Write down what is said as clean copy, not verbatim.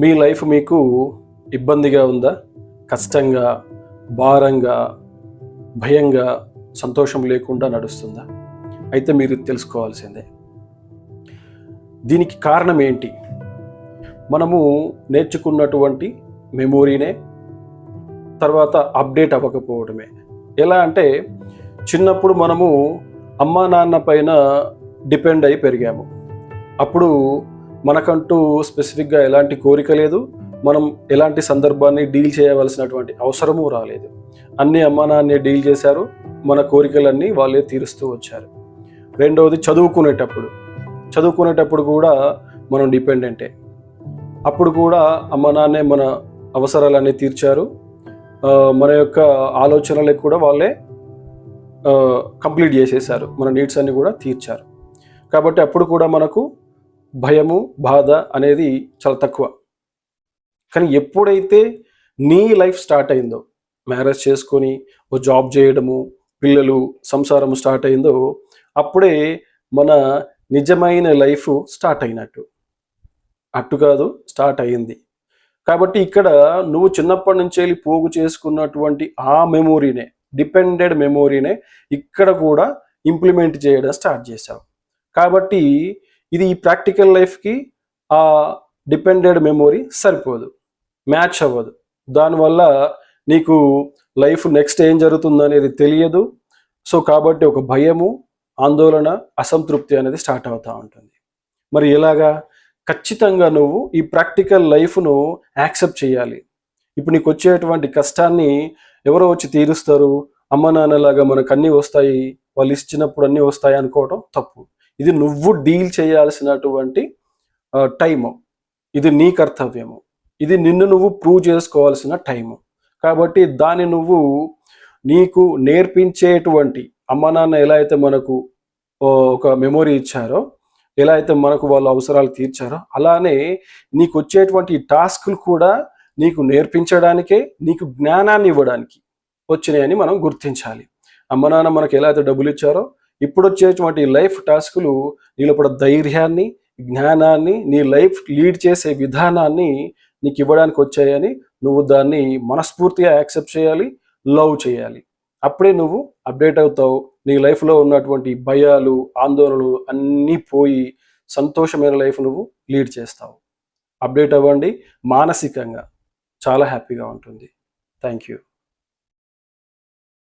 మీ life మీకు ఇబ్బందిగా ఉందా? కష్టంగా, భారంగా, భయంగా, సంతోషం లేకుండా నడుస్తుందా? అయితే మీరు తెలుసుకోవాల్సిందే. దీనికి కారణం ఏంటి? మనము నేర్చుకున్నటువంటి మెమొరీనే, తర్వాత అప్డేట్ అవ్వకపోవడమే. ఎలా అంటే చిన్నప్పుడు మనము అమ్మా నాన్న పైన డిపెండ్ అయి పెరిగాము. అప్పుడు మనకంటూ స్పెసిఫిక్గా ఎలాంటి కోరిక లేదు, మనం ఎలాంటి సందర్భాన్ని డీల్ చేయవలసినటువంటి అవసరము రాలేదు. అన్నీ అమ్మా నాన్నే డీల్ చేశారు, మన కోరికలన్నీ వాళ్ళే తీరుస్తూ వచ్చారు. రెండవది చదువుకునేటప్పుడు కూడా మనం డిపెండెంటే. అప్పుడు కూడా అమ్మా నాన్నే మన అవసరాలన్నీ తీర్చారు, మన యొక్క ఆలోచనలకు కూడా వాళ్ళే కంప్లీట్ చేసేసారు, మన నీడ్స్ అన్ని కూడా తీర్చారు. కాబట్టి అప్పుడు కూడా మనకు భయము, బాధ అనేది చాలా తక్కువ. కానీ ఎప్పుడైతే నీ లైఫ్ స్టార్ట్ అయిందో, మ్యారేజ్ చేసుకొని ఓ జాబ్ చేయడము, పిల్లలు, సంసారం స్టార్ట్ అయిందో, అప్పుడే మన నిజమైన లైఫ్ స్టార్ట్ అయినట్టు. అట్టు కాదు, స్టార్ట్ అయింది. కాబట్టి ఇక్కడ నువ్వు చిన్నప్పటి నుంచి వెళ్ళి పోగు చేసుకున్నటువంటి ఆ మెమొరీనే, డిపెండెడ్ మెమొరీనే ఇక్కడ కూడా ఇంప్లిమెంట్ చేయడం స్టార్ట్ చేశావు. కాబట్టి ఇది ఈ ప్రాక్టికల్ లైఫ్కి ఆ డిపెండెడ్ మెమొరీ సరిపోదు, మ్యాచ్ అవ్వదు. దానివల్ల నీకు లైఫ్ నెక్స్ట్ ఏం జరుగుతుంది అనేది తెలియదు. సో కాబట్టి ఒక భయము, ఆందోళన, అసంతృప్తి అనేది స్టార్ట్ అవుతూ ఉంటుంది. మరి ఎలాగా? ఖచ్చితంగా నువ్వు ఈ ప్రాక్టికల్ లైఫ్ను యాక్సెప్ట్ చేయాలి. ఇప్పుడు నీకు వచ్చేటువంటి కష్టాన్ని ఎవరో వచ్చి తీరుస్తారు, అమ్మ నాన్నలాగా మనకు అన్నీ వస్తాయి, వాళ్ళు ఇచ్చినప్పుడు అన్నీ వస్తాయి అనుకోవడం తప్పు. ఇది నువ్వు డీల్ చేయాల్సినటువంటి టైము, ఇది నీ కర్తవ్యము, ఇది నిన్ను నువ్వు ప్రూవ్ చేసుకోవాల్సిన టైము. కాబట్టి దాన్ని నువ్వు నీకు నేర్పించేటువంటి అమ్మ నాన్న ఎలా అయితే మనకు ఒక మెమొరీ ఇచ్చారో, ఎలా అయితే మనకు వాళ్ళ అవసరాలు తీర్చారో, అలానే నీకు వచ్చేటువంటి టాస్కులు కూడా నీకు నేర్పించడానికే, నీకు జ్ఞానాన్ని ఇవ్వడానికి వచ్చినాయని మనం గుర్తించాలి. అమ్మ నాన్న మనకు ఎలా అయితే డబ్బులు ఇచ్చారో, ఇప్పుడు వచ్చేటువంటి లైఫ్ టాస్కులు నీలో కూడా ధైర్యాన్ని, జ్ఞానాన్ని, నీ లైఫ్ లీడ్ చేసే విధానాన్ని నీకు ఇవ్వడానికి వచ్చాయని నువ్వు దాన్ని మనస్ఫూర్తిగా యాక్సెప్ట్ చేయాలి, లవ్ చేయాలి. అప్పుడే నువ్వు అప్డేట్ అవుతావు. నీ లైఫ్లో ఉన్నటువంటి భయాలు, ఆందోళనలు అన్నీ పోయి సంతోషమైన లైఫ్ నువ్వు లీడ్ చేస్తావు. అప్డేట్ అవ్వండి, మానసికంగా చాలా హ్యాపీగా ఉంటుంది. Thank you.